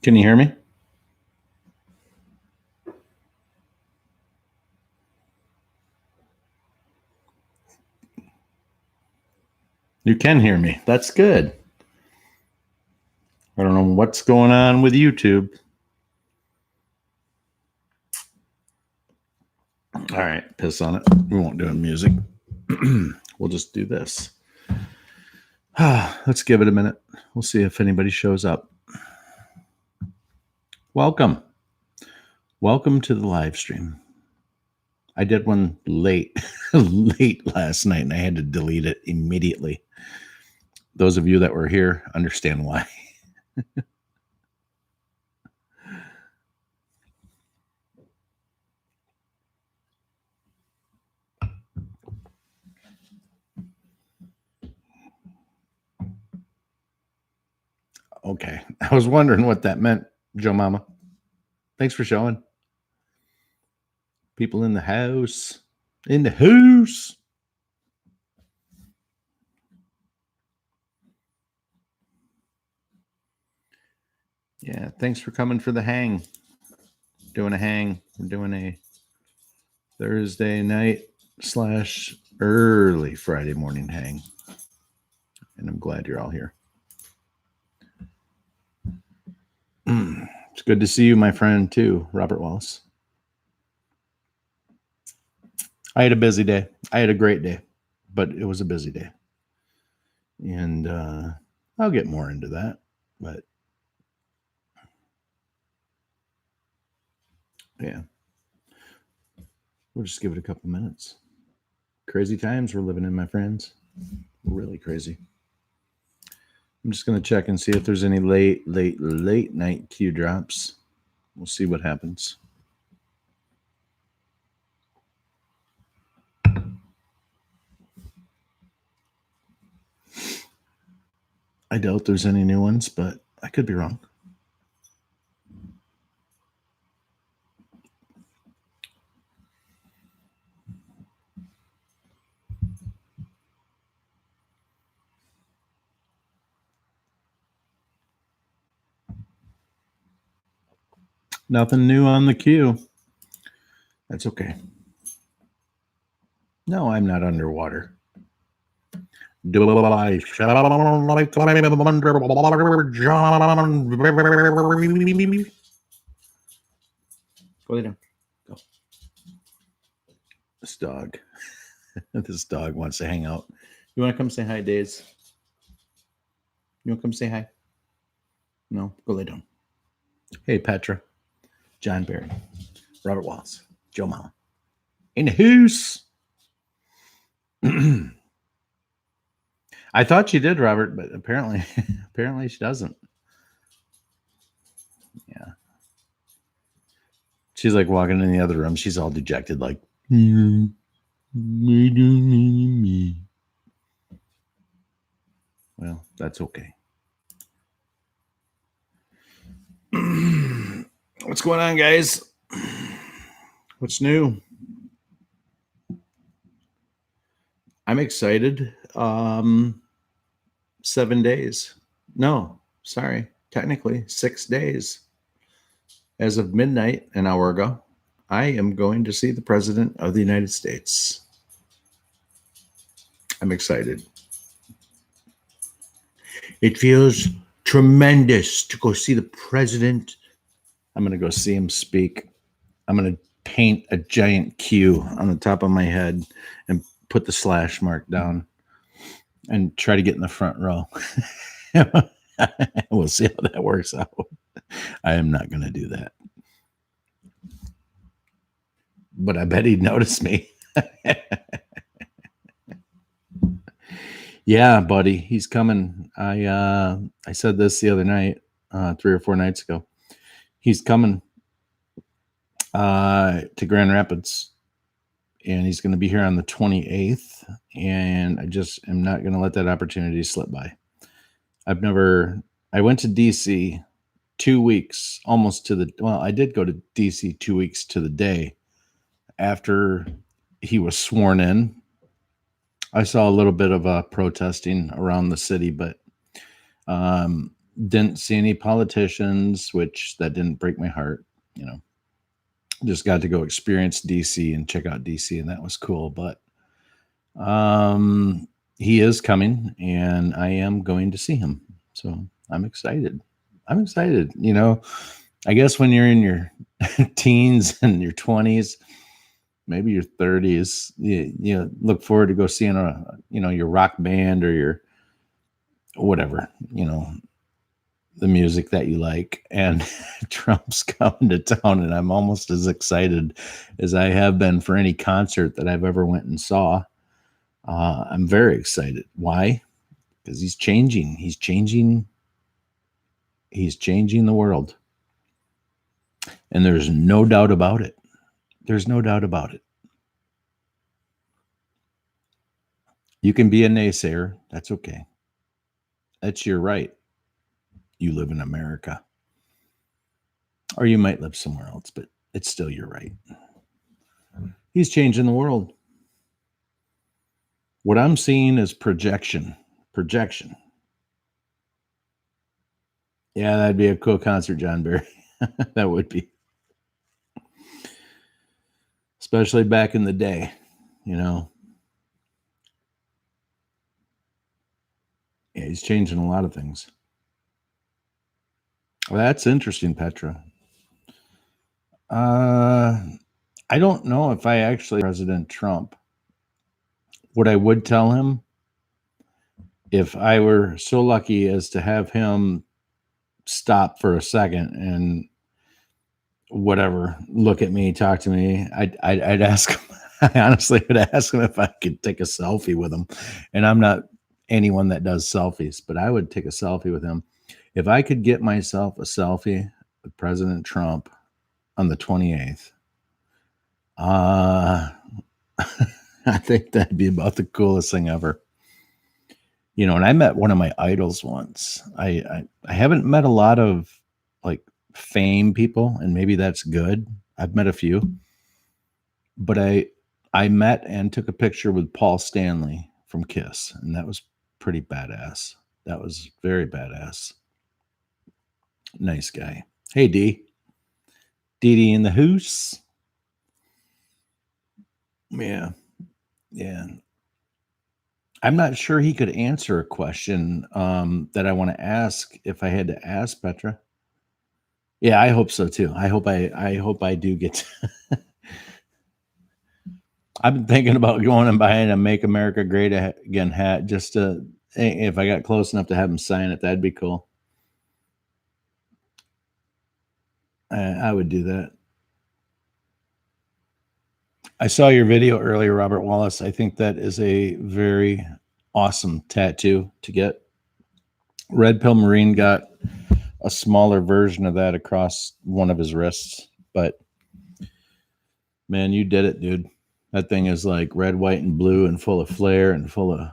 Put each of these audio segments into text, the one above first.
Can you hear me? You can hear me. That's good. I don't know what's going on with YouTube. All right, piss on it. We won't do music. We'll just do this. Let's give it a minute. We'll see if anybody shows up. Welcome. Welcome to the live stream. I did one late last night, and I had to delete it immediately. Those of you that were here understand why. Okay. I was wondering what that meant, Joe Mama. Thanks for showing. People in the house. In the house. Yeah, thanks for coming for the hang. Doing a hang. We're doing a Thursday night / early Friday morning hang. And I'm glad you're all here. It's good to see you, my friend, too, Robert Wallace. I had a busy day. I had a great day, but it was a busy day. And I'll get more into that. But yeah, we'll just give it a couple minutes. Crazy times we're living in, my friends. Really crazy. I'm just going to check and see if there's any late night cue drops. We'll see what happens. I doubt there's any new ones, but I could be wrong. Nothing new on the queue. That's okay. No, I'm not underwater. Go lay down. Go. This dog. This dog wants to hang out. You want to come say hi, Days? You want to come say hi? No? Go lay down. Hey, Petra. John Barry. Robert Wallace. Joe Mama. In the house. I thought she did, Robert, but apparently she doesn't. Yeah. She's like walking in the other room. She's all dejected, like, well, that's okay. What's going on, guys? What's new? I'm excited. 7 days. No, sorry. Technically, 6 days. As of midnight, an hour ago, I am going to see the President of the United States. I'm excited. It feels tremendous to go see the President. I'm going to go see him speak. I'm going to paint a giant Q on the top of my head and put the slash mark down and try to get in the front row. We'll see how that works out. I am not going to do that. But I bet he'd notice me. Yeah, buddy, he's coming. I said this the other night, 3 or 4 nights ago. He's coming to Grand Rapids, and he's going to be here on the 28th. And I just am not going to let that opportunity slip by. I went to DC 2 weeks, I did go to DC 2 weeks to the day after he was sworn in. I saw a little bit of protesting around the city, but Didn't see any politicians, which that didn't break my heart. Just got to go experience DC and check out DC, and that was cool. But he is coming, and I am going to see him. So I'm excited. I guess when you're in your teens and your 20s, maybe your 30s, you look forward to go seeing your rock band or your whatever, the music that you like. And Trump's coming to town, and I'm almost as excited as I have been for any concert that I've ever went and saw. I'm very excited. Why? Because he's changing the world. And there's no doubt about it. You can be a naysayer. That's okay. That's your right. You live in America. Or you might live somewhere else, but it's still your right. He's changing the world. What I'm seeing is projection. Yeah, that'd be a cool concert, John Barry. That would be. Especially back in the day, Yeah, he's changing a lot of things. Well, that's interesting, Petra. I don't know if I actually President Trump. What I would tell him, if I were so lucky as to have him stop for a second and whatever, look at me, talk to me, I'd ask him. I honestly would ask him if I could take a selfie with him. And I'm not anyone that does selfies, but I would take a selfie with him. If I could get myself a selfie with President Trump on the 28th, I think that'd be about the coolest thing ever. And I met one of my idols once. I haven't met a lot of like fame people, and maybe that's good. I've met a few, but I met and took a picture with Paul Stanley from Kiss, and that was pretty badass. That was very badass. Nice guy. Hey, Dee in the hoose. Yeah. I'm not sure he could answer a question that I want to ask if I had to ask Petra. Yeah, I hope so too. I hope I do get I've been thinking about going and buying a Make America Great Again hat just to, if I got close enough to have him sign it, that'd be cool. I would do that. I saw your video earlier, Robert Wallace. I think that is a very awesome tattoo to get. Red Pill Marine got a smaller version of that across one of his wrists, but man, you did it, dude. That thing is like red, white, and blue and full of flair and full of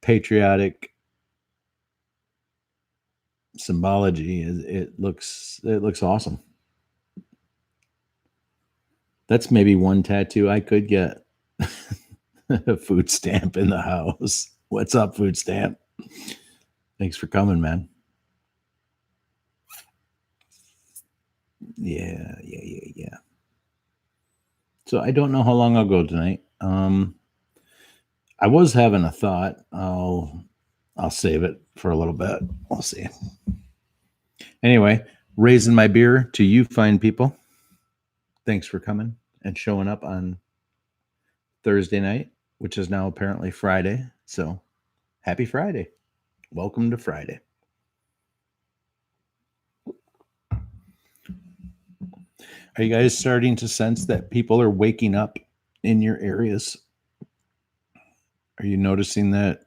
patriotic symbology. It looks awesome. That's maybe one tattoo I could get. A food stamp in the house. What's up, food stamp? Thanks for coming, man. Yeah. So I don't know how long I'll go tonight. I was having a thought. I'll save it for a little bit. We'll see. Anyway, raising my beer to you fine people. Thanks for coming and showing up on Thursday night, which is now apparently Friday. So happy Friday. Welcome to Friday. Are you guys starting to sense that people are waking up in your areas? Are you noticing that?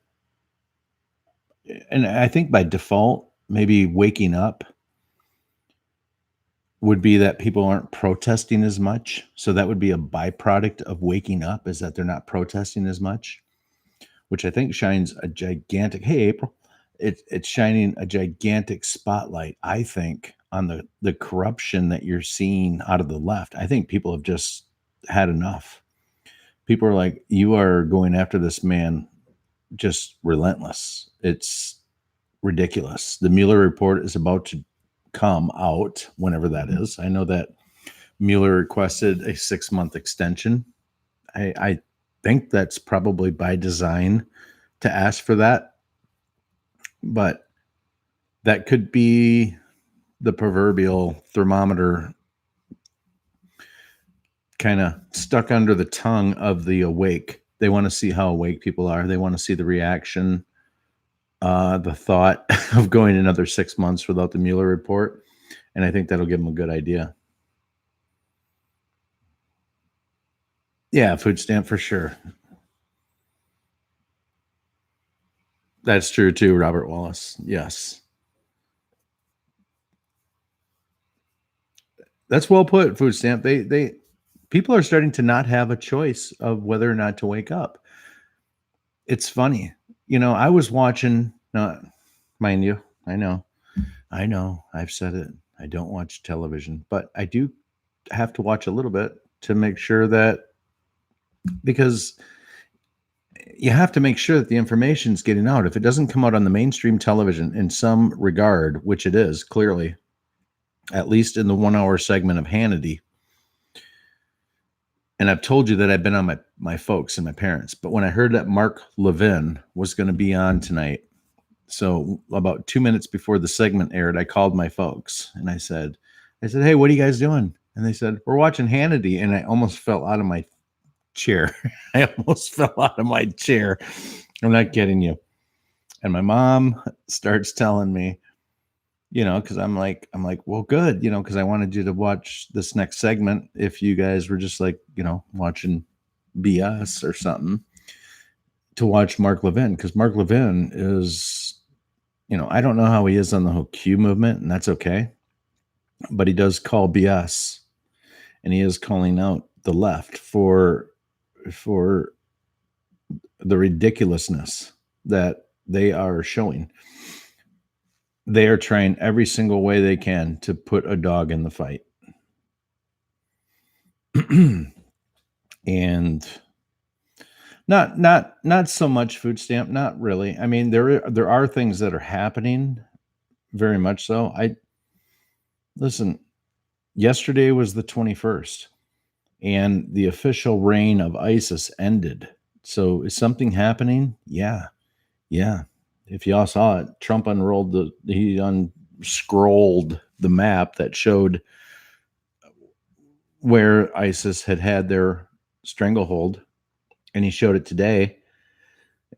And I think by default, maybe waking up would be that people aren't protesting as much. So that would be a byproduct of waking up, is that they're not protesting as much, which I think shines a gigantic, hey, April, it's shining a gigantic spotlight, I think, on the corruption that you're seeing out of the left. I think people have just had enough. People are like, you are going after this man just relentless. It's ridiculous. The Mueller report is about to come out whenever that is. I know that Mueller requested a 6-month extension. I think that's probably by design to ask for that, but that could be the proverbial thermometer kind of stuck under the tongue of the awake. They want to see how awake people are. They want to see the reaction, the thought of going another 6 months without the Mueller report. And I think that'll give them a good idea. Yeah, food stamp for sure. That's true too, Robert Wallace. Yes. That's well put, food stamp. They people are starting to not have a choice of whether or not to wake up. It's funny. I was watching, mind you, I know, I've said it. I don't watch television, but I do have to watch a little bit to make sure that, because you have to make sure that the information is getting out. If it doesn't come out on the mainstream television in some regard, which it is clearly, at least in the 1 hour segment of Hannity. And I've told you that I've been on my folks and my parents, but when I heard that Mark Levin was going to be on tonight, so about 2 minutes before the segment aired, I called my folks and I said, hey, what are you guys doing? And they said, we're watching Hannity. And I almost fell out of my chair. I'm not kidding you. And my mom starts telling me, because I'm like, well, good, because I wanted you to watch this next segment if you guys were just like, watching BS or something, to watch Mark Levin, because Mark Levin is, I don't know how he is on the whole Q movement, and that's okay, but he does call BS, and he is calling out the left for the ridiculousness that they are showing. They are trying every single way they can to put a dog in the fight. And not so much food stamp, not really. I mean, there are things that are happening, very much so. Listen, yesterday was the 21st, and the official reign of ISIS ended. So is something happening? Yeah. If y'all saw it, Trump he unscrolled the map that showed where ISIS had their stranglehold, and he showed it today,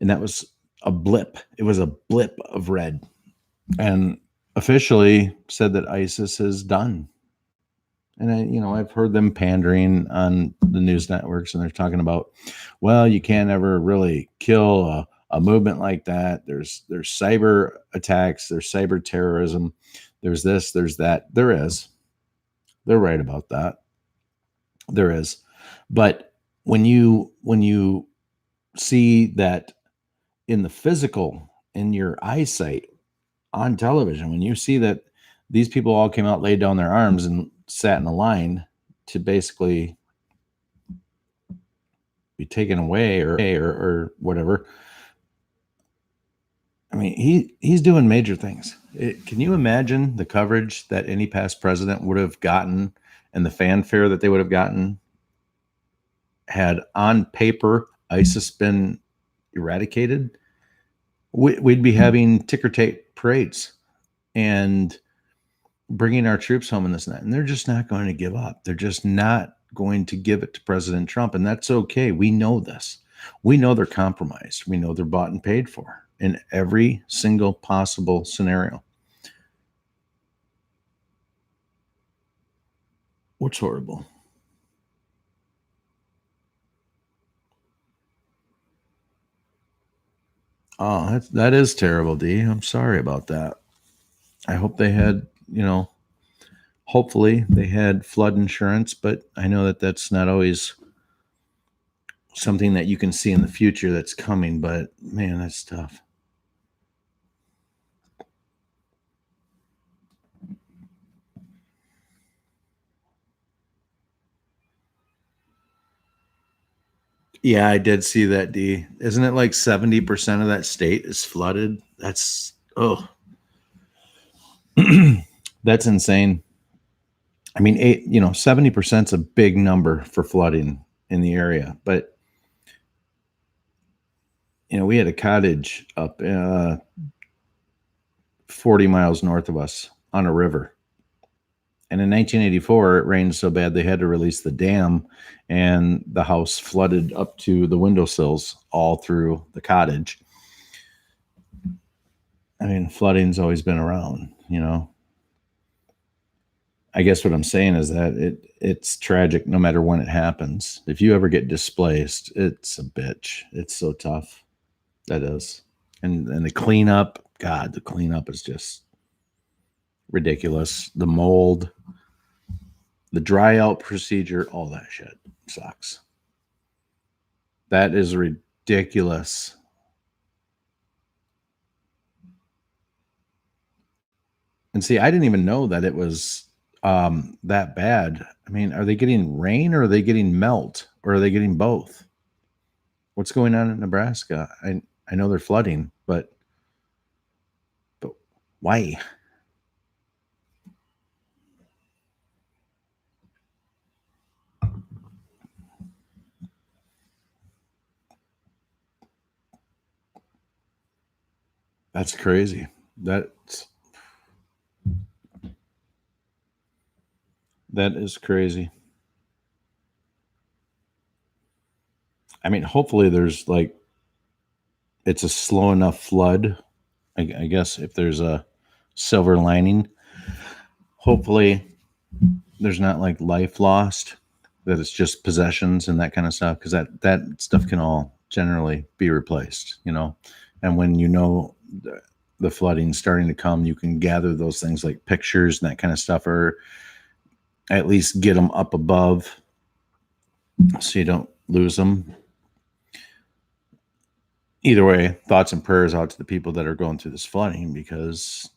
and that was a blip. It was a blip of red, and officially said that ISIS is done. And I've heard them pandering on the news networks, and they're talking about, well, you can't ever really kill a movement like that. There's cyber attacks, there's cyber terrorism, there's this, there's that. There is. They're right about that. There is. But when you see that in the physical, in your eyesight on television, when you see that these people all came out, laid down their arms, and sat in a line to basically be taken away or whatever. I mean, he's doing major things. Can you imagine the coverage that any past president would have gotten, and the fanfare that they would have gotten had on paper ISIS been eradicated? We'd be having ticker tape parades and bringing our troops home in this night. And they're just not going to give up. They're just not going to give it to President Trump. And that's okay. We know this. We know they're compromised. We know they're bought and paid for in every single possible scenario. What's horrible? Oh, that is terrible, D. I'm sorry about that. I hope they had, hopefully they had flood insurance, but I know that that's not always something that you can see in the future that's coming, but man, that's tough. Yeah, I did see that, D. Isn't it like 70% of that state is flooded? That's, oh, That's insane. I mean, 70% is a big number for flooding in the area, but we had a cottage up 40 miles north of us on a river. And in 1984, it rained so bad they had to release the dam, and the house flooded up to the windowsills all through the cottage. I mean, flooding's always been around, I guess what I'm saying is that it's tragic no matter when it happens. If you ever get displaced, it's a bitch. It's so tough. That is. And the cleanup, God, the cleanup is just ridiculous. The mold, the dry out procedure, all that shit sucks. That is ridiculous. And see, I didn't even know that it was that bad. I mean, are they getting rain or are they getting melt or are they getting both? What's going on in Nebraska? I know they're flooding, but why? That's crazy. That is crazy. I mean, hopefully there's it's a slow enough flood. I guess if there's a silver lining, hopefully there's not life lost, that it's just possessions and that kind of stuff, because that stuff can all generally be replaced, and when the flooding starting to come, you can gather those things like pictures and that kind of stuff, or at least get them up above so you don't lose them. Either way, thoughts and prayers out to the people that are going through this flooding, because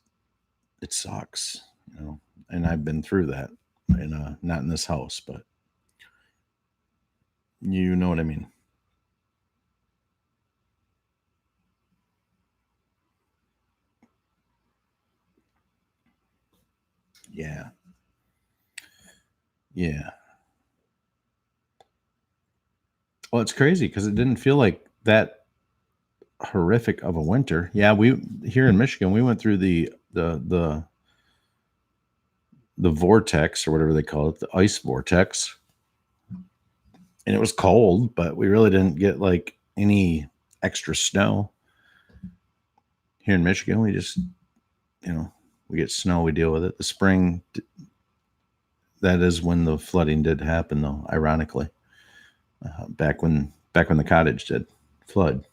it sucks, and I've been through that, and not in this house, but you know what I mean. Yeah. Well, it's crazy because it didn't feel like that horrific of a winter. Yeah, we here in Michigan, we went through the vortex, or whatever they call it, the ice vortex. And it was cold, but we really didn't get any extra snow. Here in Michigan, we just, we get snow, we deal with it. The spring, that is when the flooding did happen, though, ironically. Back when the cottage did flood.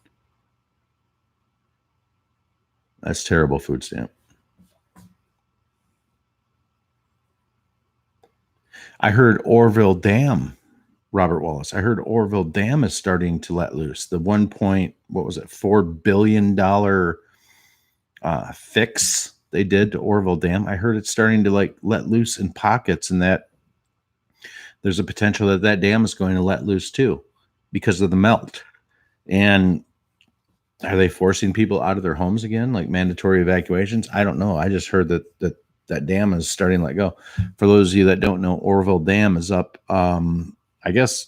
That's terrible, food stamp. I heard Orville Dam, Robert Wallace. I heard Orville Dam is starting to let loose. The $4 billion fix they did to Orville Dam. I heard it's starting to let loose in pockets, and that there's a potential that dam is going to let loose too because of the melt. And are they forcing people out of their homes again, like mandatory evacuations? I don't know. I just heard that dam is starting to let go. For those of you that don't know, Orville Dam is up, I guess,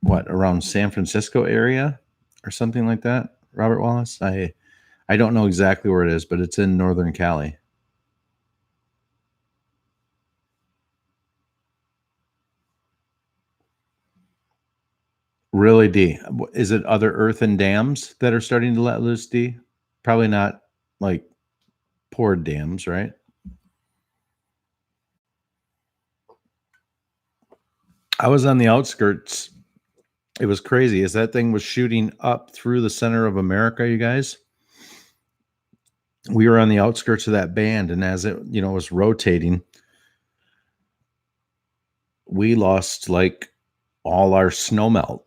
around San Francisco area or something like that, Robert Wallace? I don't know exactly where it is, but it's in Northern Cali. Really, D? Is it other earthen dams that are starting to let loose, D? Probably not poured dams, right? I was on the outskirts. It was crazy as that thing was shooting up through the center of America, you guys. We were on the outskirts of that band, and as it, was rotating, we lost all our snow melt.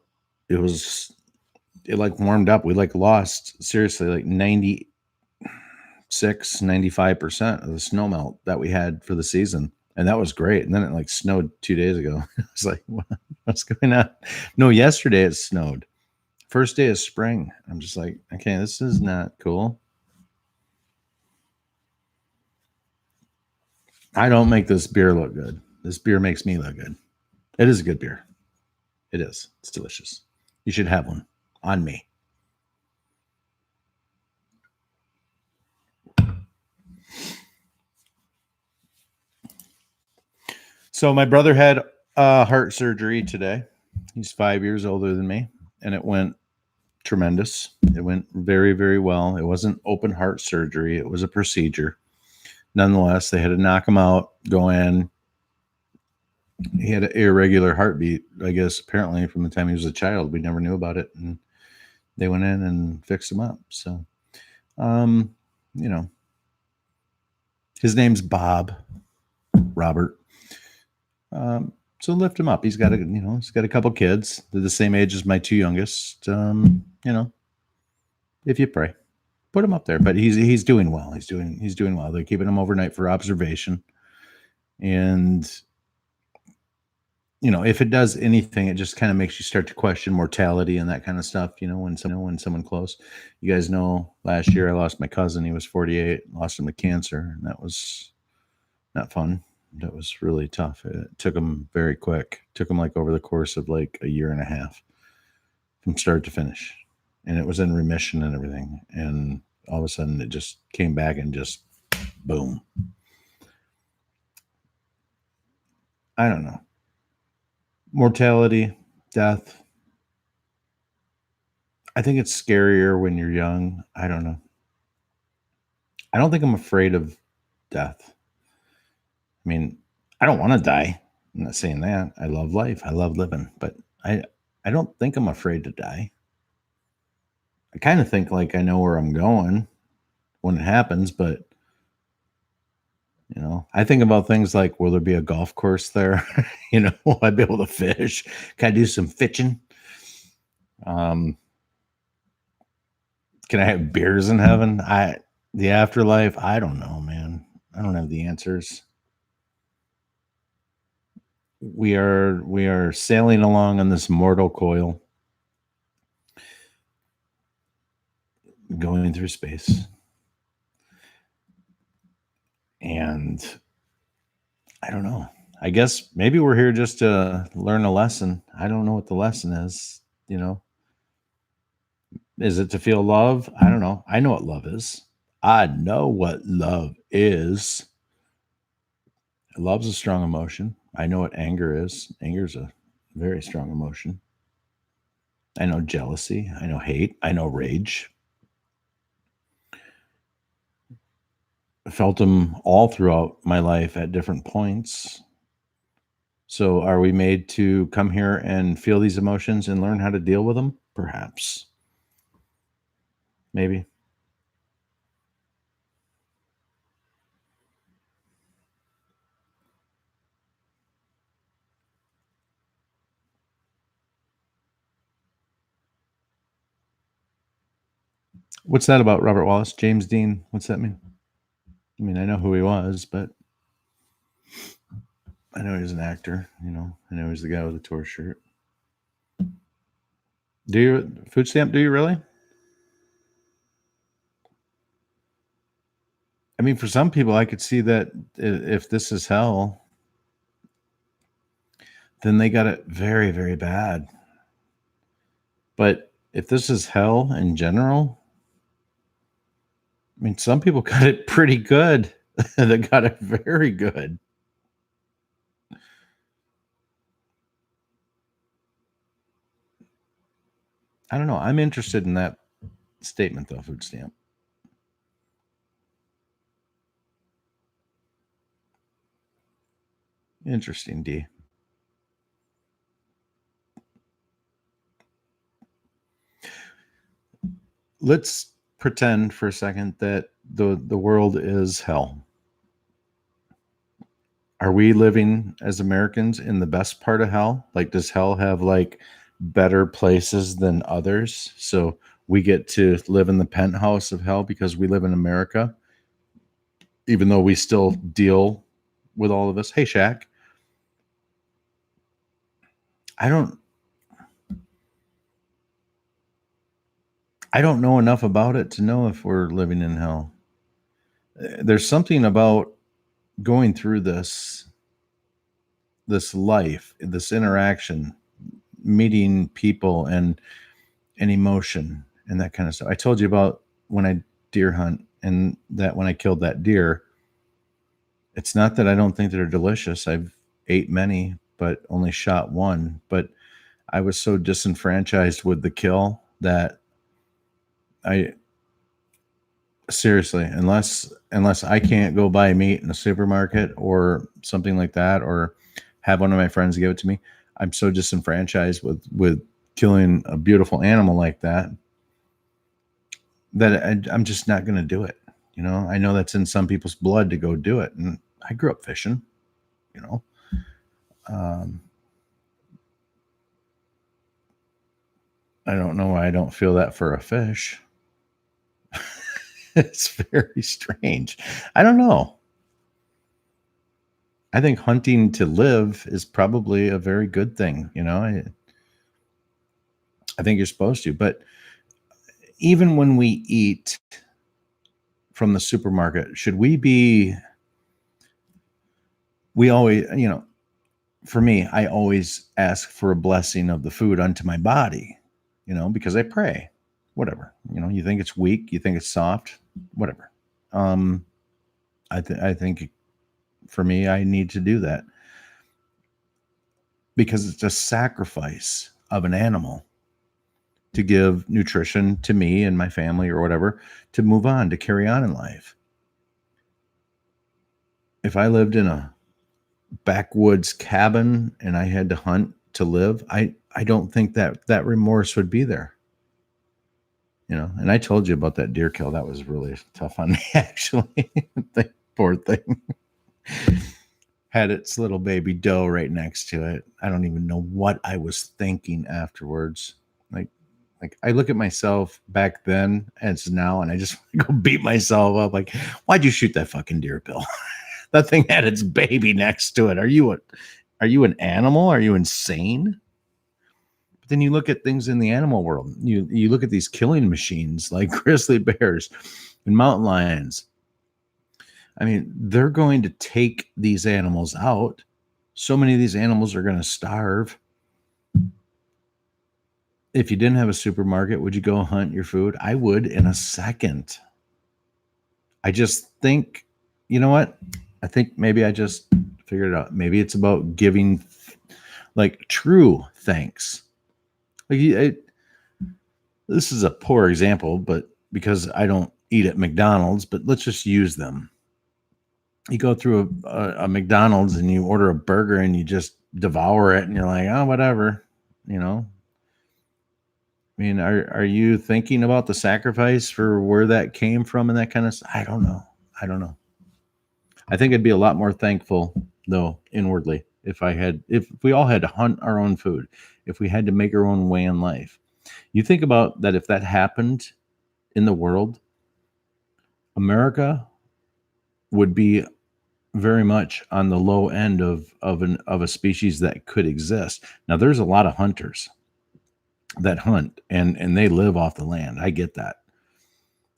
It warmed up. We lost seriously 95% of the snow melt that we had for the season. And that was great. And then it snowed 2 days ago. I was like, what's going on? No, yesterday it snowed. First day of spring. I'm just like, okay, this is not cool. I don't make this beer look good. This beer makes me look good. It is a good beer. It is. It's delicious. You should have one on me. So my brother had heart surgery today. He's 5 years older than me, and it went tremendous. It went very, very well. It wasn't open heart surgery. It was a procedure. Nonetheless, they had to knock him out, go in. He had an irregular heartbeat, I guess, apparently from the time he was a child. We never knew about it. And they went in and fixed him up. So, you know, his name's Bob, Robert. So lift him up. He's got he's got a couple kids. They're the same age as my two youngest. If you pray, put him up there. But he's doing well. He's doing well. They're keeping him overnight for observation. And if it does anything, it just kind of makes you start to question mortality and that kind of stuff. When someone close. You guys know, last year I lost my cousin. He was 48, lost him to cancer, and that was not fun. That was really tough. It took him very quick. It took him like over the course of like a year and a half from start to finish. And it was in remission and everything. And all of a sudden it just came back and just boom. I don't know. Mortality, death. I think it's scarier when you're young. I don't know. I don't think I'm afraid of death. I mean, I don't want to die. I'm not saying that. I love life. I love living, but I don't think I'm afraid to die. I kind of think like I know where I'm going when it happens, but I think about things like, will there be a golf course there? Will I be able to fish? Can I do some fishing? Can I have beers in heaven? The afterlife? I don't know, man. I don't have the answers. We are sailing along on this mortal coil, going through space. And I don't know. I guess maybe we're here just to learn a lesson. I don't know what the lesson is, Is it to feel love? I don't know. I know what love is. I know what love is. Love's a strong emotion. I know what anger is. Anger is a very strong emotion. I know jealousy. I know hate. I know rage. I felt them all throughout my life at different points. So are we made to come here and feel these emotions and learn how to deal with them? Perhaps. Maybe. What's that about Robert Wallace? James Dean? What's that mean? I mean, I know who he was, but I know he was an actor, I know he's the guy with the tour shirt. Do you food stamp? Do you really? I mean, for some people, I could see that if this is hell, then they got it very, very bad. But if this is hell in general, I mean, some people got it pretty good. They got it very good. I don't know. I'm interested in that statement, though, food stamp. Interesting, D. Let's pretend for a second that the world is hell. Are we living as Americans in the best part of hell? Like, does hell have like better places than others? So we get to live in the penthouse of hell because we live in America, even though we still deal with all of this. Hey, Shaq. I don't know enough about it to know if we're living in hell. There's something about going through this life, this interaction, meeting people and emotion and that kind of stuff. I told you about when I deer hunt and that when I killed that deer, it's not that I don't think they're delicious. I've ate many, but only shot one. But I was so disenfranchised with the kill that I seriously, unless I can't go buy meat in a supermarket or something like that, or have one of my friends give it to me, I'm so disenfranchised with killing a beautiful animal like that that I'm just not going to do it. You know, I know that's in some people's blood to go do it, and I grew up fishing. You know, um, I don't know why I don't feel that for a fish. It's very strange. I don't know. I think hunting to live is probably a very good thing. You know, I think you're supposed to. But even when we eat from the supermarket, should we be? We always, you know, for me, I always ask for a blessing of the food unto my body, you know, because I pray. Whatever, you know, you think it's weak, you think it's soft, whatever. Um, I think for me, I need to do that because it's a sacrifice of an animal to give nutrition to me and my family or whatever to move on, to carry on in life. If I lived in a backwoods cabin and I had to hunt to live, I don't think that remorse would be there. You know, and I told you about that deer kill. That was really tough on me, actually. The poor thing had its little baby doe right next to it. I don't even know what I was thinking afterwards. Like, like I look at myself back then as now, and I just go beat myself up. Like, why'd you shoot that fucking deer, Bill? That thing had its baby next to it. Are you an animal? Are you insane? But then you look at things in the animal world. You look at these killing machines like grizzly bears and mountain lions. I mean, they're going to take these animals out. So many of these animals are going to starve. If you didn't have a supermarket, would you go hunt your food? I would in a second. I just think, you know what? I think maybe I just figured it out. Maybe it's about giving like true thanks. Like this is a poor example, but because I don't eat at McDonald's, but let's just use them. You go through a McDonald's and you order a burger and you just devour it and you're like, oh, whatever, you know. I mean, are you thinking about the sacrifice for where that came from and that kind of stuff? I don't know. I don't know. I think I'd be a lot more thankful though inwardly if we all had to hunt our own food, if we had to make our own way in life. You think about that if that happened in the world, America would be very much on the low end of a species that could exist. Now there's a lot of hunters that hunt and they live off the land. I get that.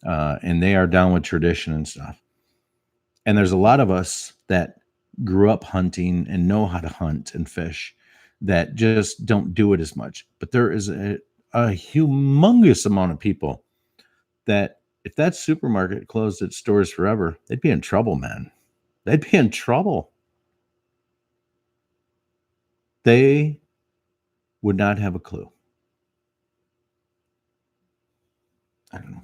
And they are down with tradition and stuff. And there's a lot of us that grew up hunting and know how to hunt and fish that just don't do it as much. But there is a humongous amount of people that if that supermarket closed its doors forever, they'd be in trouble, man. They'd be in trouble. They would not have a clue. I don't know.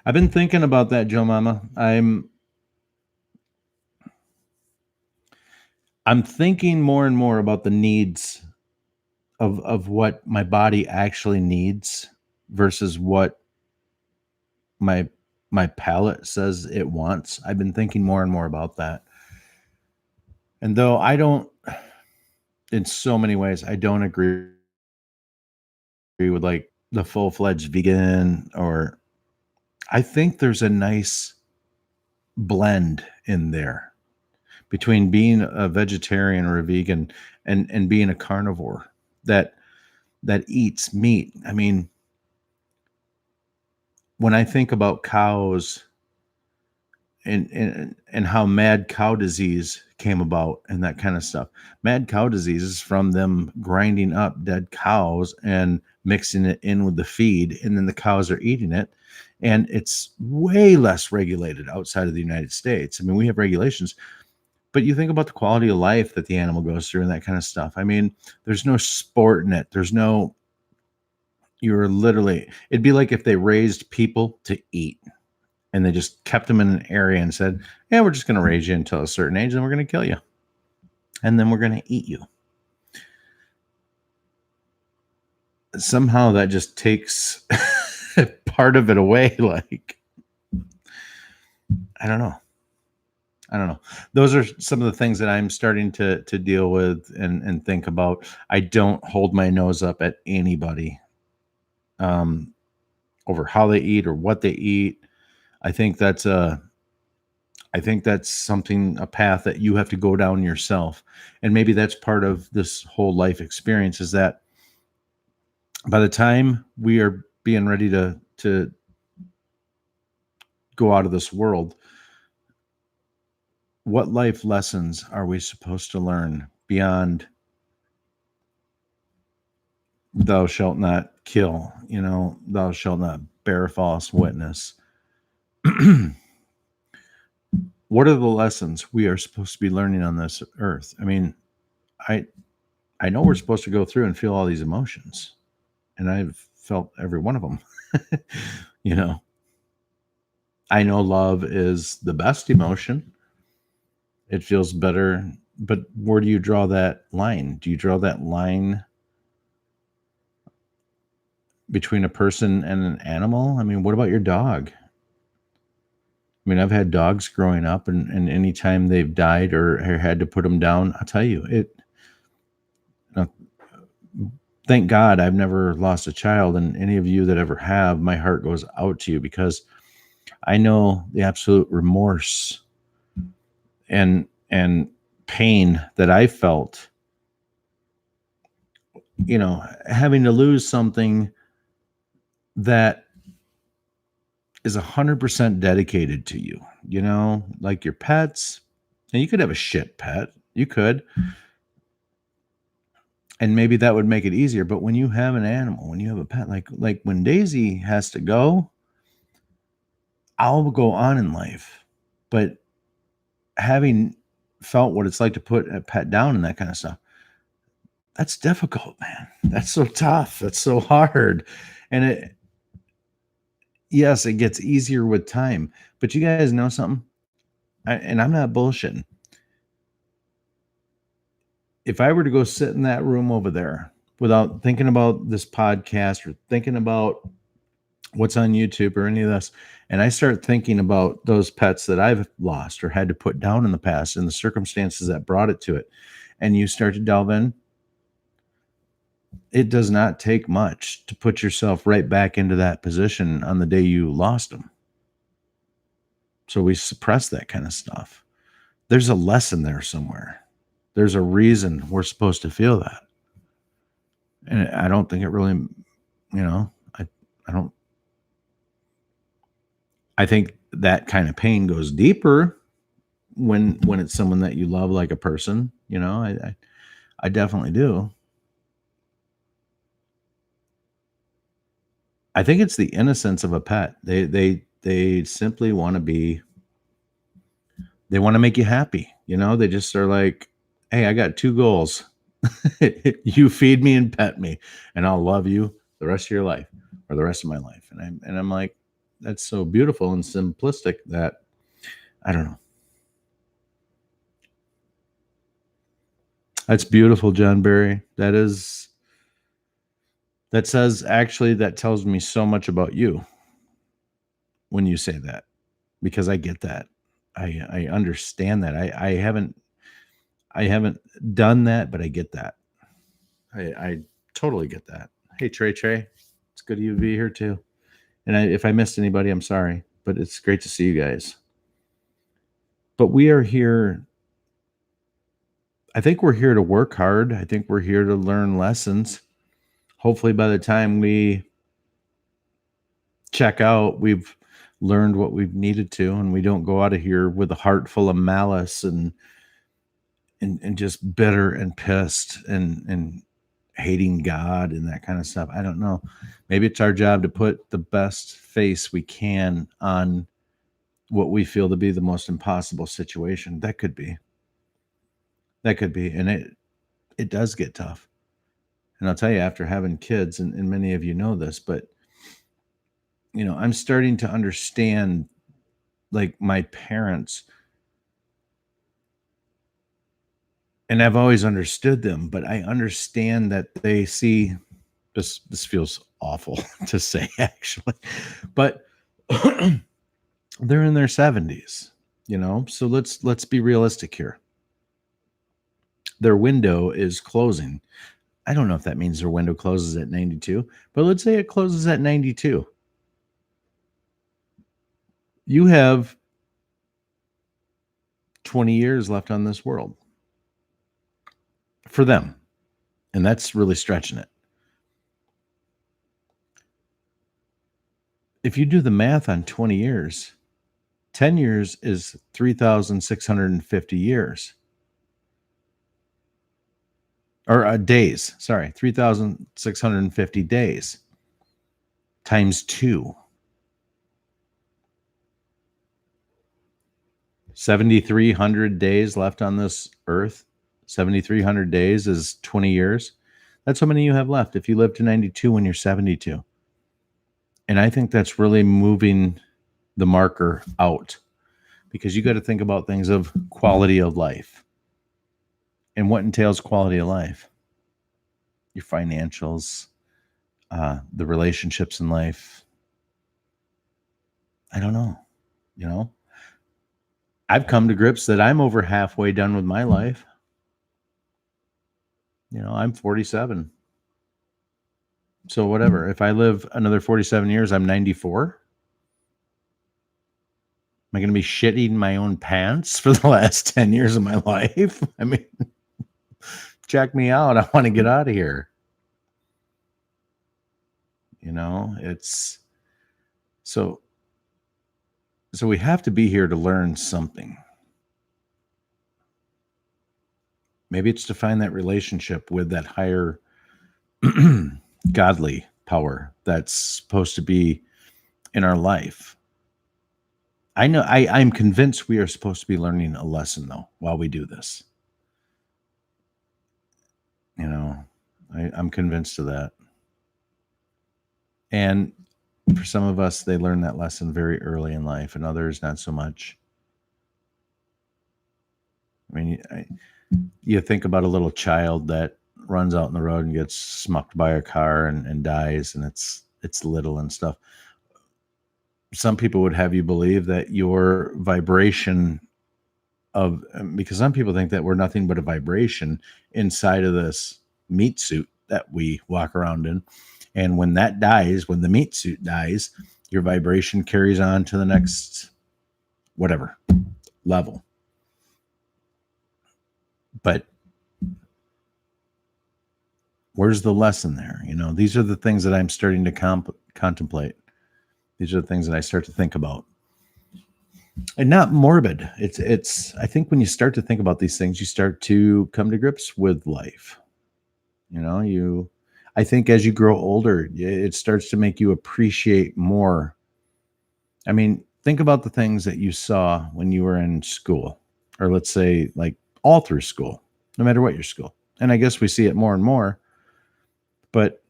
I've been thinking about that, Joe Mama. I'm thinking more and more about the needs of what my body actually needs versus what my my palate says it wants. I've been thinking more and more about that. And though I don't in so many ways I don't agree with like the full-fledged vegan or I think there's a nice blend in there between being a vegetarian or a vegan and being a carnivore that that eats meat. I mean, when I think about cows and how mad cow disease came about and that kind of stuff. Mad cow disease is from them grinding up dead cows and mixing it in with the feed, and then the cows are eating it. And it's way less regulated outside of the United States. I mean, we have regulations, but you think about the quality of life that the animal goes through and that kind of stuff. I mean, there's no sport in it. There's no, you're literally, it'd be like if they raised people to eat and they just kept them in an area and said, yeah, we're just going to raise you until a certain age, and we're going to kill you. And then we're going to eat you. Somehow that just takes part of it away. Like, I don't know. Those are some of the things that I'm starting to deal with and think about. I don't hold my nose up at anybody over how they eat or what they eat. I think that's something, a path that you have to go down yourself. And maybe that's part of this whole life experience, is that by the time we are being ready to go out of this world, what life lessons are we supposed to learn beyond thou shalt not kill, thou shalt not bear false witness? What are the lessons we are supposed to be learning on this earth? I mean, I know we're supposed to go through and feel all these emotions, and I've felt every one of them. I know love is the best emotion. It feels better, but where do you draw that line? Do you draw that line between a person and an animal? I mean, what about your dog? I mean, I've had dogs growing up, and anytime they've died or had to put them down, I'll tell you, thank God I've never lost a child, and any of you that ever have, my heart goes out to you, because I know the absolute remorse and pain that I felt, having to lose something that is 100% dedicated to you, like your pets. And you could have a shit pet. You could. And maybe that would make it easier. But when you have an animal, when you have a pet, like when Daisy has to go, I'll go on in life. But having felt what it's like to put a pet down and that kind of stuff, that's difficult, man. That's so tough. That's so hard. And yes, it gets easier with time. But you guys know something? And I'm not bullshitting. If I were to go sit in that room over there without thinking about this podcast or thinking about what's on YouTube or any of this, and I start thinking about those pets that I've lost or had to put down in the past and the circumstances that brought it to it, and you start to delve in, it does not take much to put yourself right back into that position on the day you lost them. So we suppress that kind of stuff. There's a lesson there somewhere. There's a reason we're supposed to feel that. And I don't think it really, I think that kind of pain goes deeper when it's someone that you love, like a person, I definitely do. I think it's the innocence of a pet. They simply want to they want to make you happy. They just are like, hey, I got two goals. You feed me and pet me, and I'll love you the rest of your life, or the rest of my life. And I'm like, that's so beautiful and simplistic that I don't know. That's beautiful, John Barry. That tells me so much about you when you say that, because I get that. I understand that. I haven't done that, but I get that. I totally get that. Hey, Trey, it's good of you to be here too. And if I missed anybody, I'm sorry, but it's great to see you guys. But we are here. I think we're here to work hard. I think we're here to learn lessons. Hopefully by the time we check out, we've learned what we've needed to, and we don't go out of here with a heart full of malice and just bitter and pissed and hating God and that kind of stuff. I don't know. Maybe it's our job to put the best face we can on what we feel to be the most impossible situation. That could be. That could be. And it does get tough. And I'll tell you, after having kids, and many of you know this, but I'm starting to understand, like, my parents, and I've always understood them, but I understand that they see this feels awful to say, actually, but they're in their 70s, so let's be realistic here. Their window is closing. I don't know if that means their window closes at 92, but let's say it closes at 92. You have 20 years left on this world for them, and that's really stretching it. If you do the math on 20 years, 10 years is 3,650 years. Or days, sorry, 3,650 days times 2. 7,300 days left on this earth. 7,300 days is 20 years. That's how many you have left if you live to 92 when you're 72. And I think that's really moving the marker out, because you got to think about things of quality of life. And what entails quality of life? Your financials, the relationships in life. I don't know. I've come to grips that I'm over halfway done with my life. I'm 47. So whatever. If I live another 47 years, I'm 94. Am I going to be shitting my own pants for the last 10 years of my life? I mean, check me out. I want to get out of here. It's so we have to be here to learn something. Maybe it's to find that relationship with that higher godly power that's supposed to be in our life. I know I'm convinced we are supposed to be learning a lesson, though, while we do this. I'm convinced of that. And for some of us, they learn that lesson very early in life, and others not so much. I mean, you think about a little child that runs out in the road and gets smucked by a car and dies, and it's little and stuff. Some people would have you believe that your vibration because some people think that we're nothing but a vibration inside of this meat suit that we walk around in. And when that dies, when the meat suit dies, your vibration carries on to the next whatever level. But where's the lesson there? These are the things that I'm starting to contemplate. These are the things that I start to think about. And not morbid. It's I think when you start to think about these things, you start to come to grips with life. I think as you grow older, it starts to make you appreciate more. I mean, think about the things that you saw when you were in school, or let's say like all through school, no matter what your school. And I guess we see it more and more. But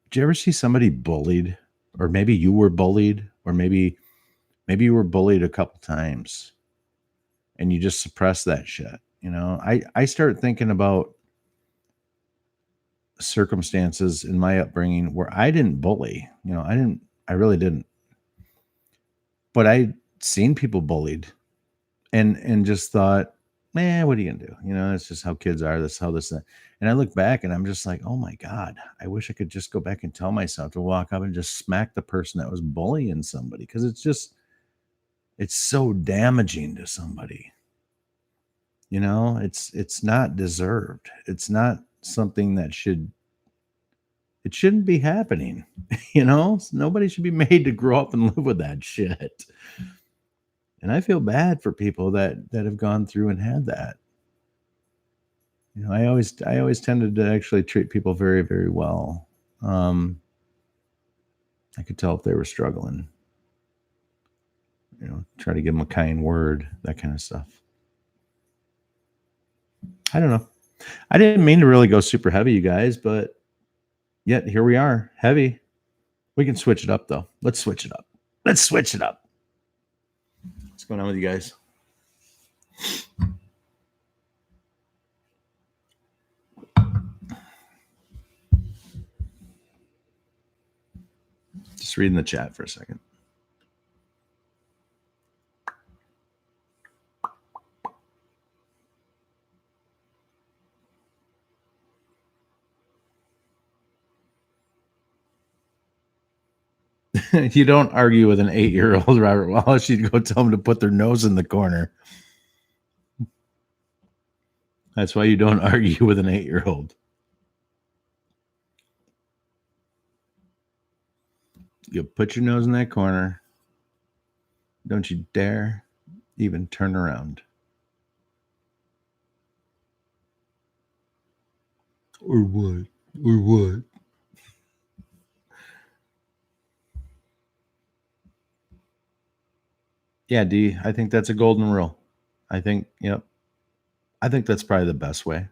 did you ever see somebody bullied? Or maybe you were bullied, or maybe you were bullied a couple times and you just suppress that shit. I start thinking about circumstances in my upbringing where I didn't bully. I really didn't. But I'd seen people bullied and just thought, man, what are you gonna do? It's just how kids are. That's how this. And I look back and I'm just like, oh my God, I wish I could just go back and tell myself to walk up and just smack the person that was bullying somebody, because it's so damaging to somebody. It's not deserved. It's not something that should It shouldn't be happening. You know, nobody should be made to grow up and live with that shit. And I feel bad for people that have gone through and had that. You know, I always tended to actually treat people very, very well. I could tell if they were struggling. You know, try to give them a kind word, that kind of stuff. I don't know. I didn't mean to really go super heavy, you guys, but yet here we are, heavy. We can switch it up though. Let's switch it up. Let's switch it up. What's going on with you guys? Just reading the chat for a second. You don't argue with an 8-year-old, Robert Wallace. You'd go tell them to put their nose in the corner. That's why you don't argue with an 8-year-old. You put your nose in that corner. Don't you dare even turn around. Or what? Or what? Yeah, D, I think that's a golden rule. I think, yep. I think that's probably the best way.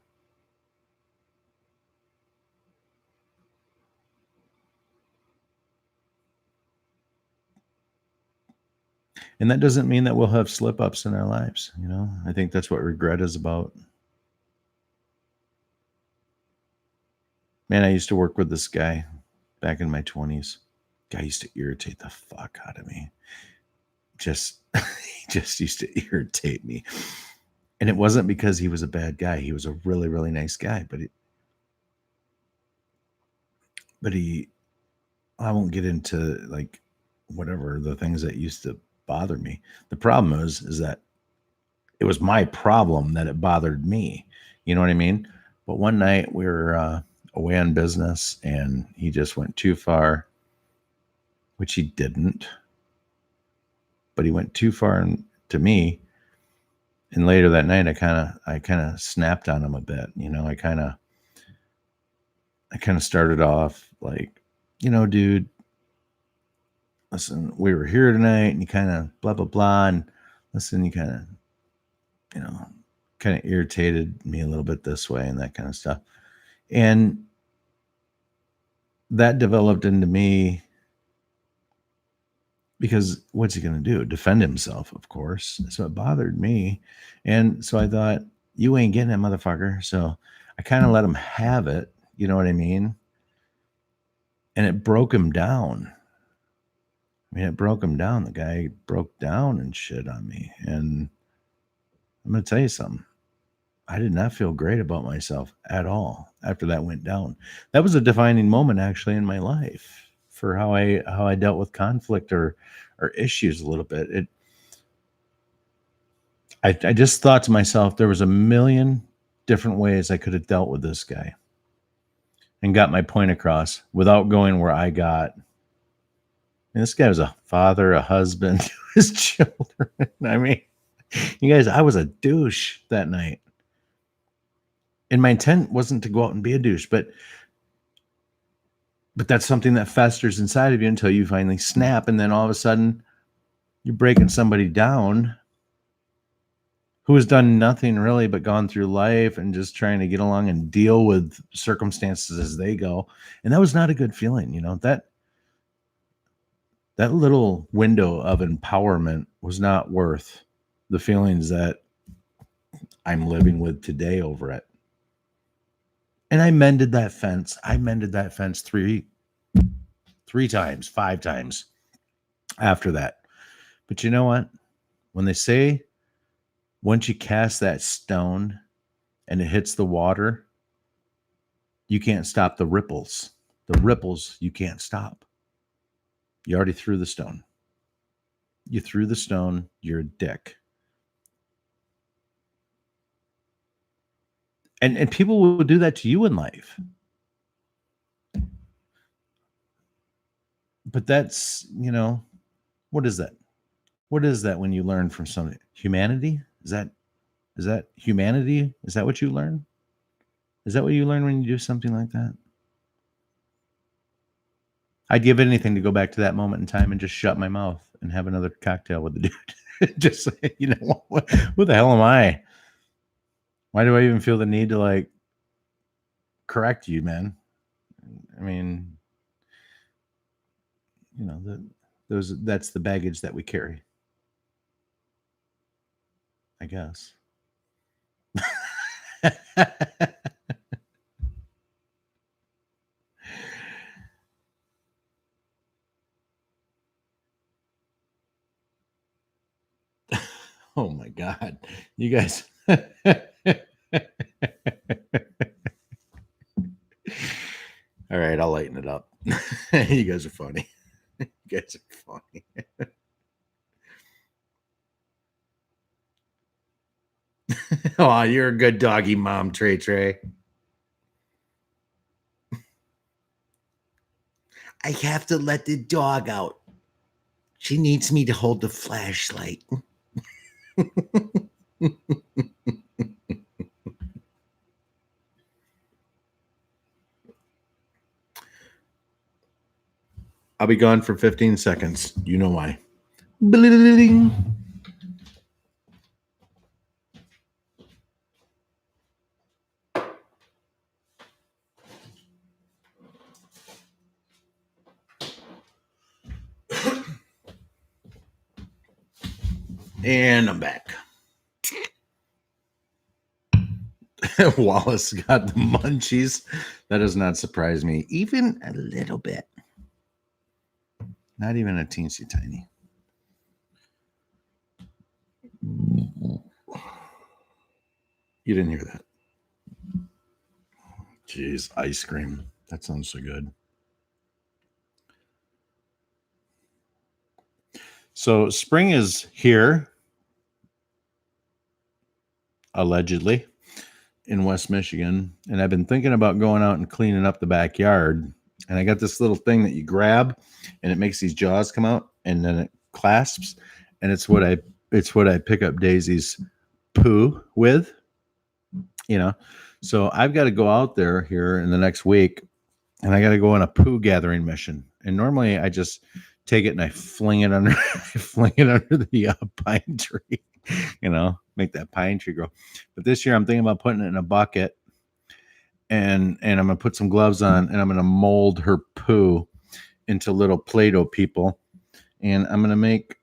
And that doesn't mean that we'll have slip ups in our lives. You know, I think that's what regret is about. Man, I used to work with this guy back in my 20s. Guy used to irritate the fuck out of me. Just, he just used to irritate me. And it wasn't because he was a bad guy. He was a really, really nice guy. But I won't get into like whatever the things that used to bother me. The problem is that it was my problem that it bothered me. You know what I mean? But one night we were away on business and he just went too far, which he didn't. But he went too far to me. And later that night, I kind of snapped on him a bit. You know, I kind of started off like, you know, dude, listen, we were here tonight, and you kind of blah blah blah, and listen, you kind of, you know, kind of irritated me a little bit this way and that kind of stuff, and that developed into me. Because what's he going to do? Defend himself, of course. So it bothered me. And so I thought, you ain't getting it, motherfucker. So I kind of let him have it. You know what I mean? And it broke him down. I mean, it broke him down. The guy broke down and shit on me. And I'm going to tell you something. I did not feel great about myself at all after that went down. That was a defining moment actually in my life for how I dealt with conflict or issues a little bit. I just thought to myself there was a million different ways I could have dealt with this guy and got my point across without going where I got. And this guy was a father, a husband to his children. I mean, you guys, I was a douche that night. And my intent wasn't to go out and be a douche, but that's something that festers inside of you until you finally snap. And then all of a sudden you're breaking somebody down who has done nothing really but gone through life and just trying to get along and deal with circumstances as they go. And that was not a good feeling. You know, that little window of empowerment was not worth the feelings that I'm living with today over it. And I mended that fence. I mended that fence three times, 5 times after that. But you know what? When they say once you cast that stone and it hits the water, you can't stop the ripples. The ripples you can't stop. You already threw the stone. You threw the stone, you're a dick. And people will do that to you in life. But that's, what is that? What is that when you learn from somebody? Humanity? Is that humanity? Is that what you learn? Is that what you learn when you do something like that? I'd give anything to go back to that moment in time and just shut my mouth and have another cocktail with the dude. Just say, who the hell am I? Why do I even feel the need to correct you, man? I mean, that's the baggage that we carry, I guess. Oh my God. You guys. All right, I'll lighten it up. You guys are funny. You guys are funny. Oh, you're a good doggy mom, Trey Trey. I have to let the dog out. She needs me to hold the flashlight. I'll be gone for 15 seconds. You know why. Bling. And I'm back. Wallace got the munchies. That does not surprise me, even a little bit. Not even a teensy tiny. You didn't hear that. Jeez, ice cream. That sounds so good. So spring is here, allegedly, in West Michigan. And I've been thinking about going out and cleaning up the backyard. And I got this little thing that you grab and it makes these jaws come out and then it clasps. And it's what I pick up Daisy's poo with. So I've got to go out there here in the next week and I got to go on a poo gathering mission. And normally I just take it and I fling it under the pine tree, make that pine tree grow. But this year I'm thinking about putting it in a bucket and I'm going to put some gloves on and I'm going to mold her poo into little Play-Doh people. And I'm going to make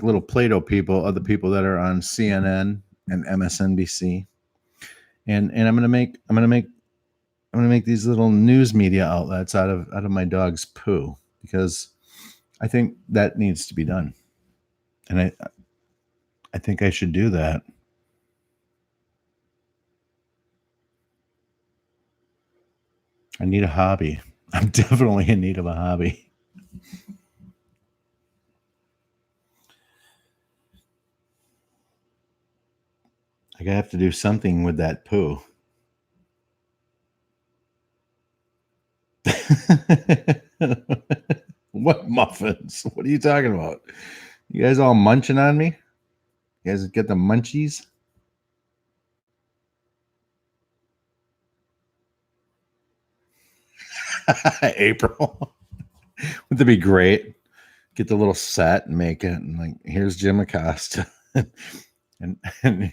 little Play-Doh people of the people that are on CNN and MSNBC. And I'm going to make these little news media outlets out of my dog's poo because I think that needs to be done. And I think I should do that. I need a hobby. I'm definitely in need of a hobby. I have to do something with that poo. What muffins? What are you talking about? You guys all munching on me? You guys get the munchies? April. Wouldn't that be great? Get the little set and make it. And here's Jim Acosta. and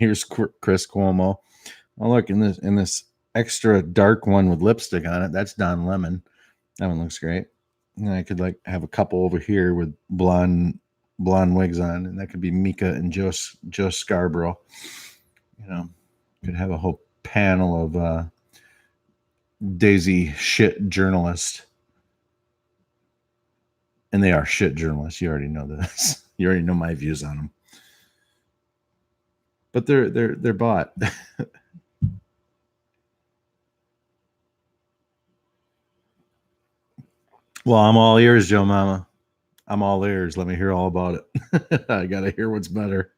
here's Chris Cuomo. Oh, look, in this extra dark one with lipstick on it, that's Don Lemon. That one looks great. And I could have a couple over here with blonde wigs on, and that could be Mika and Joe Scarborough. Could have a whole panel of Daisy shit journalists. And they are shit journalists. You already know this. You already know my views on them. But they're bought. Well, I'm all ears, Joe Mama. I'm all ears. Let me hear all about it. I gotta hear what's better.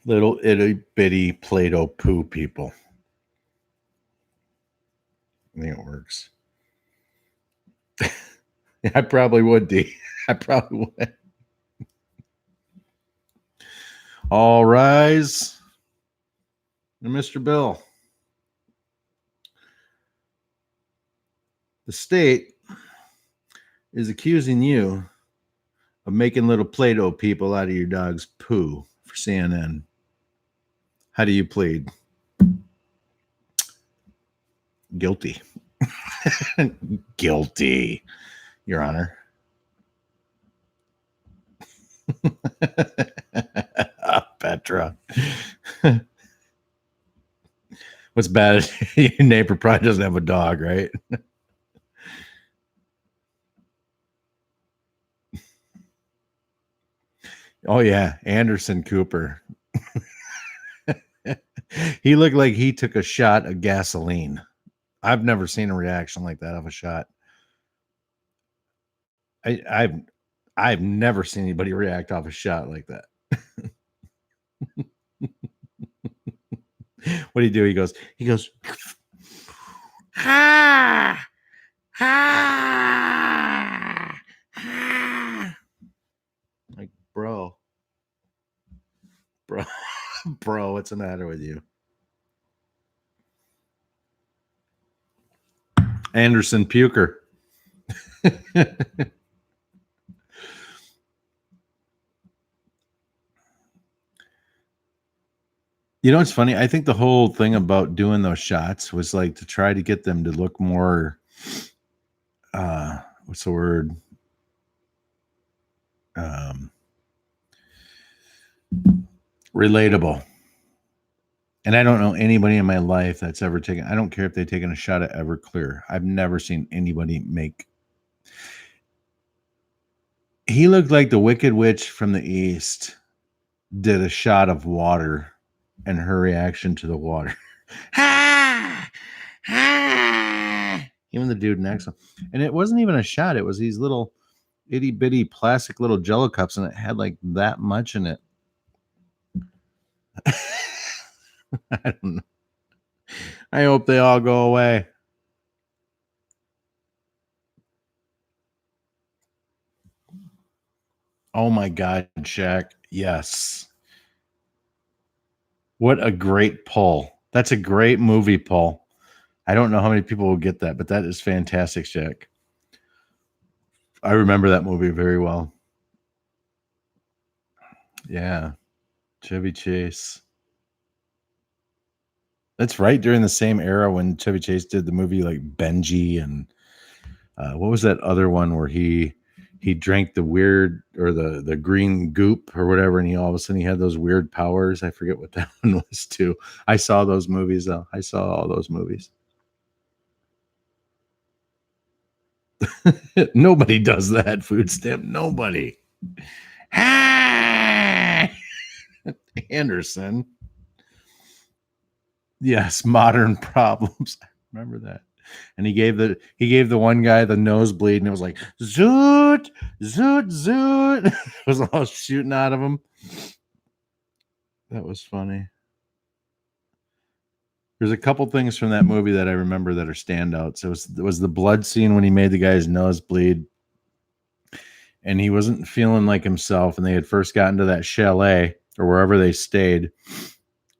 Little itty bitty Play-Doh poo people. I think it works. I probably would, D. I probably would. All rise. And Mr. Bill. The state is accusing you of making little Play-Doh people out of your dog's poo for CNN. How do you plead? Guilty. Guilty, Your Honor. Petra. What's bad? Your neighbor probably doesn't have a dog, right? Oh, yeah. Anderson Cooper. He looked like he took a shot of gasoline. I've never seen a reaction like that of a shot. I've never seen anybody react off a shot like that. What do you do? He goes, ha, ha, ha. Like, bro, what's the matter with you? Anderson Puker. You know, it's funny. I think the whole thing about doing those shots was like to try to get them to look more, what's the word? Relatable. And I don't know anybody in my life that's ever taken, I don't care if they've taken a shot at Everclear. I've never seen anybody make. He looked like the Wicked Witch from the East did a shot of water and her reaction to the water. Ha! Ha! Even the dude next to him. And it wasn't even a shot. It was these little itty bitty plastic little Jello cups, and it had like that much in it. I don't know. I hope they all go away. Oh my God, Shaq. Yes. What a great pull. That's a great movie pull. I don't know how many people will get that, but that is fantastic, Shaq. I remember that movie very well. Yeah. Chevy Chase. That's right during the same era when Chevy Chase did the movie like Benji, and what was that other one where he drank the weird or the green goop or whatever, and he all of a sudden he had those weird powers. I forget what that one was too. I saw those movies though. I saw all those movies. Nobody does that, food stamp. Nobody. Anderson. Yes, modern problems. I remember that. And he gave the one guy the nosebleed, and it was like zoot, zoot, zoot. It was all shooting out of him. That was funny. There's a couple things from that movie that I remember that are standouts. It was the blood scene when he made the guy's nose bleed, and he wasn't feeling like himself, and they had first gotten to that chalet or wherever they stayed,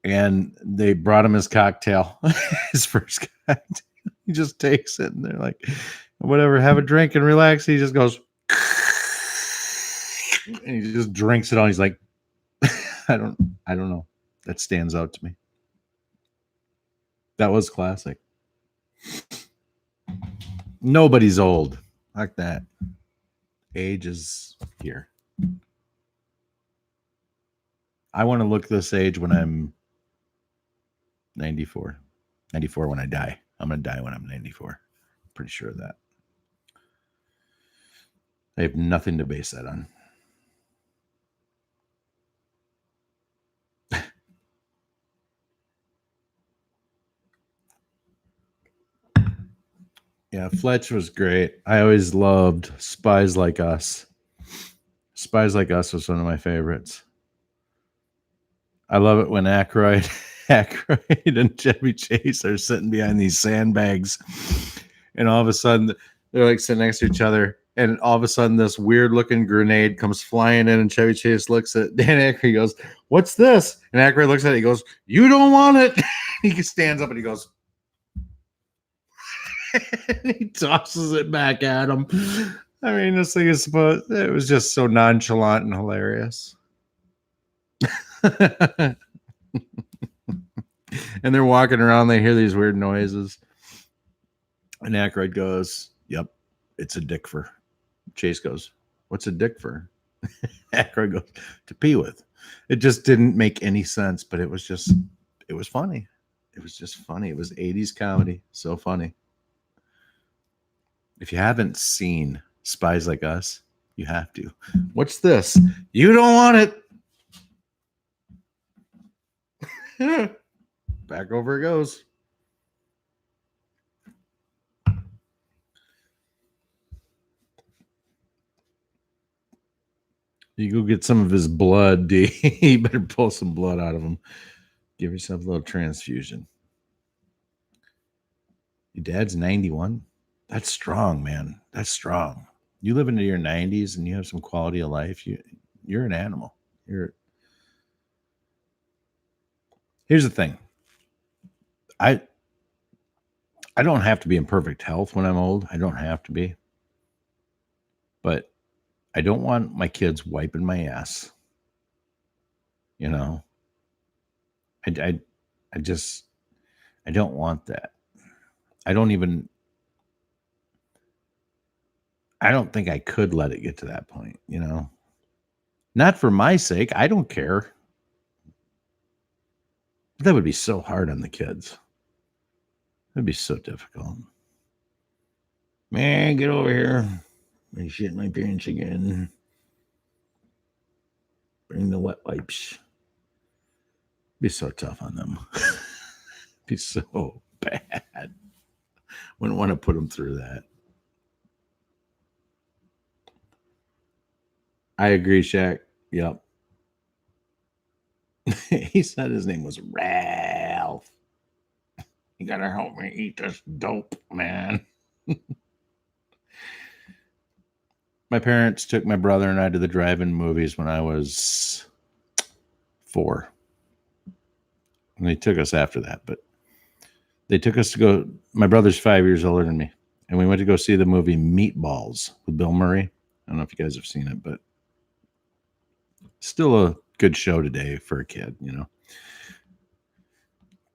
and they brought him his cocktail, his first cocktail. He just takes it, and they're like, whatever, have a drink and relax. He just goes, and he just drinks it all. He's like, I don't know. That stands out to me. That was classic. Nobody's old like that. Age is here. I want to look this age when I'm 94. 94 when I die. I'm going to die when I'm 94. Pretty sure of that. I have nothing to base that on. Yeah, Fletch was great. I always loved Spies Like Us. Spies Like Us was one of my favorites. I love it when Aykroyd Aykroyd and Chevy Chase are sitting behind these sandbags, and all of a sudden they're like sitting next to each other, and all of a sudden this weird looking grenade comes flying in, and Chevy Chase looks at Dan Aykroyd, he goes, "What's this?" And Aykroyd looks at it, he goes, "You don't want it." He stands up and he goes, and he tosses it back at him. I mean, this thing is supposed, it was just so nonchalant and hilarious. And they're walking around, they hear these weird noises. And Aykroyd goes, "Yep, it's a dick for." Chase goes, "What's a dick for?" Aykroyd goes, "To pee with." It just didn't make any sense, but it was funny. It was just funny. It was 80s comedy. So funny. If you haven't seen Spies Like Us, you have to. What's this? You don't want it. Back over it goes. You go get some of his blood, D. You better pull some blood out of him. Give yourself a little transfusion. Your dad's 91? That's strong, man. That's strong. You live into your 90s and you have some quality of life. You're an animal. Here's the thing. I don't have to be in perfect health when I'm old. I don't have to be. But I don't want my kids wiping my ass. You know, I don't want that. I don't think I could let it get to that point, you know. Not for my sake. I don't care. But that would be so hard on the kids. That'd be so difficult. Man, get over here. I shit my pants again. Bring the wet wipes. Be so tough on them. Be so bad. Wouldn't want to put them through that. I agree, Shaq. Yep. He said his name was Ralph. You gotta help me eat this dope, man. My parents took my brother and I to the drive-in movies when I was 4. And they took us after that, but they took us to go. My brother's 5 years older than me, and we went to go see the movie Meatballs with Bill Murray. I don't know if you guys have seen it, but still a good show today for a kid, you know.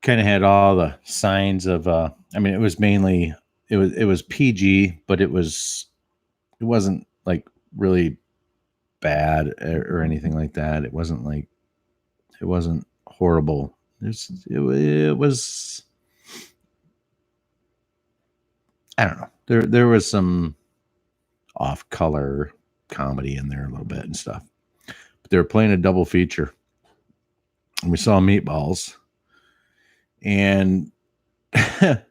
Kind of had all the signs of I mean, it was mainly it was PG, but it wasn't like really bad or anything like that. It wasn't horrible. It was I don't know. There was some off color comedy in there a little bit and stuff. But they were playing a double feature. And we saw Meatballs. And the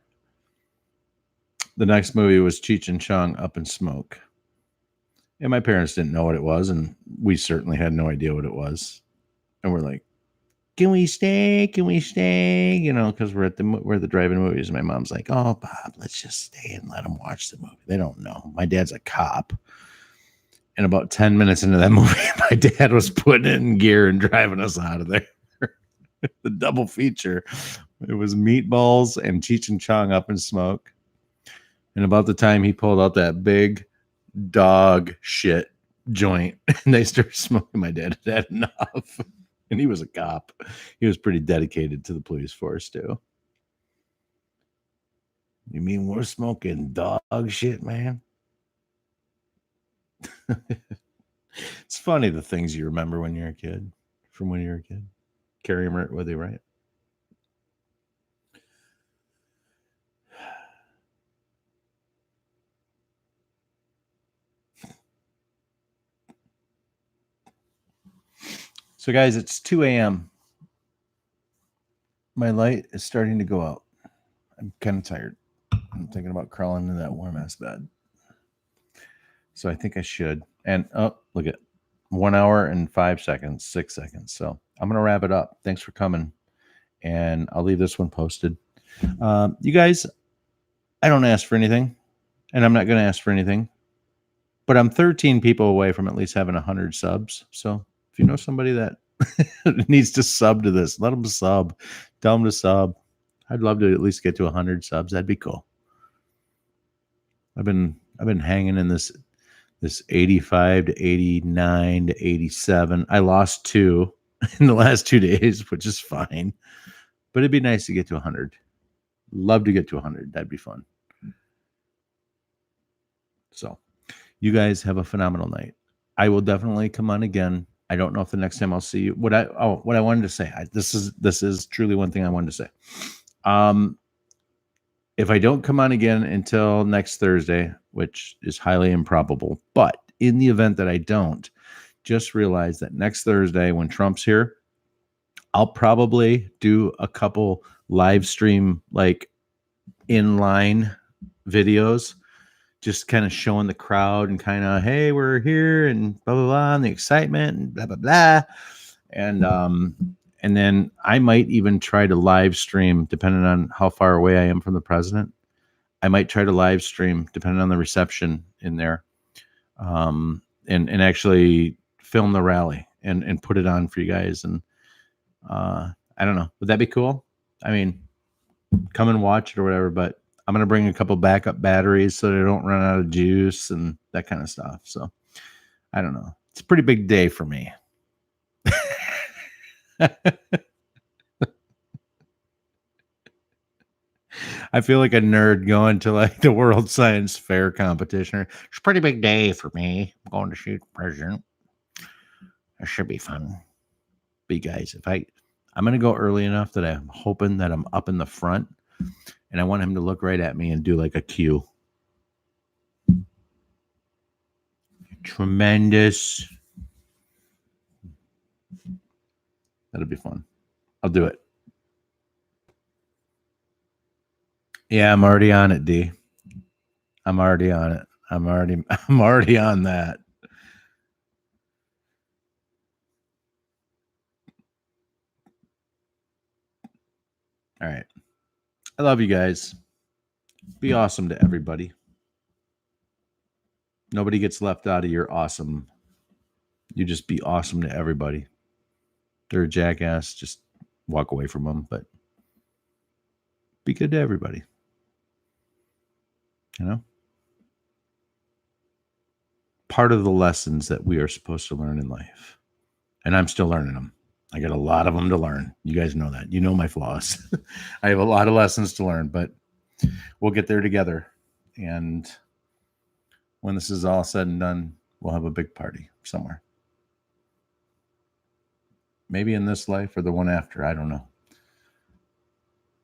next movie was Cheech and Chong Up in Smoke. And my parents didn't know what it was, and we certainly had no idea what it was. And we're like, "Can we stay? Can we stay?" You know, because we're at the drive-in movies. And my mom's like, "Oh, Bob, let's just stay and let them watch the movie." They don't know. My dad's a cop. And about 10 minutes into that movie, my dad was putting it in gear and driving us out of there. The double feature. It was Meatballs and Cheech and Chong Up in Smoke. And about the time he pulled out that big dog shit joint and they started smoking, my dad had enough. And he was a cop. He was pretty dedicated to the police force too. You mean we're smoking dog shit, man? It's funny the things you remember when you're a kid, from when you were a kid. Carry them with you, right? So, guys, it's 2 a.m. My light is starting to go out. I'm kind of tired. I'm thinking about crawling into that warm ass bed. So I think I should. And oh, look at 1 hour and 5 seconds, 6 seconds. So I'm going to wrap it up. Thanks for coming. and I'll leave this one posted. You guys, I don't ask for anything, and I'm not going to ask for anything, but I'm 13 people away from at least having 100 subs. So if you know somebody that needs to sub to this, let them sub. Tell them to sub. I'd love to at least get to 100 subs. That'd be cool. I've been hanging in this 85 to 89 to 87. I lost 2 in the last 2 days, which is fine. But it'd be nice to get to 100. Love to get to 100. That'd be fun. So, you guys have a phenomenal night. I will definitely come on again. I don't know if the next time I'll see you. What I wanted to say. This is truly one thing I wanted to say. If I don't come on again until next Thursday, which is highly improbable, but in the event that I don't, just realize that next Thursday when Trump's here, I'll probably do a couple live stream like inline videos, just kind of showing the crowd and kind of, hey, we're here and blah, blah, blah, and the excitement and blah, blah, blah. And then I might even try to live stream, depending on how far away I am from the president. I might try to live stream, depending on the reception in there, and actually film the rally and put it on for you guys. And I don't know, would that be cool? I mean, come and watch it or whatever. But I'm gonna bring a couple backup batteries so they don't run out of juice and that kind of stuff. So I don't know. It's a pretty big day for me. I feel like a nerd going to like the World Science Fair competition. It's a pretty big day for me. I'm going to shoot the president. It should be fun. But you guys, I'm going to go early enough that I'm hoping that I'm up in the front, and I want him to look right at me and do like a cue. Tremendous. That'll be fun. I'll do it. Yeah, I'm already on it, D. I'm already on it. I'm already on that. All right. I love you guys. Be awesome to everybody. Nobody gets left out of your awesome. You just be awesome to everybody. They're a jackass. Just walk away from them, but be good to everybody. You know? Part of the lessons that we are supposed to learn in life. And I'm still learning them. I got a lot of them to learn. You guys know that. You know my flaws. I have a lot of lessons to learn, but we'll get there together. And when this is all said and done, we'll have a big party somewhere. Maybe in this life or the one after. I don't know.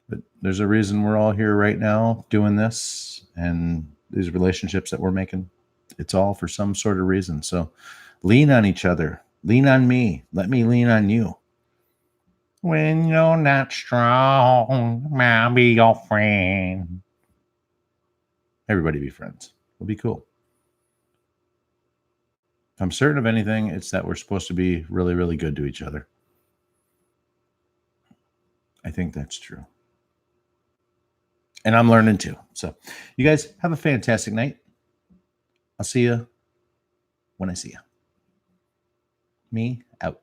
But there's a reason we're all here right now doing this, and these relationships that we're making. It's all for some sort of reason. So lean on each other. Lean on me. Let me lean on you. When you're not strong, I'll be your friend. Everybody be friends. It'll be cool. If I'm certain of anything, it's that we're supposed to be really, really good to each other. I think that's true. And I'm learning too. So you guys have a fantastic night. I'll see you when I see you. Me out.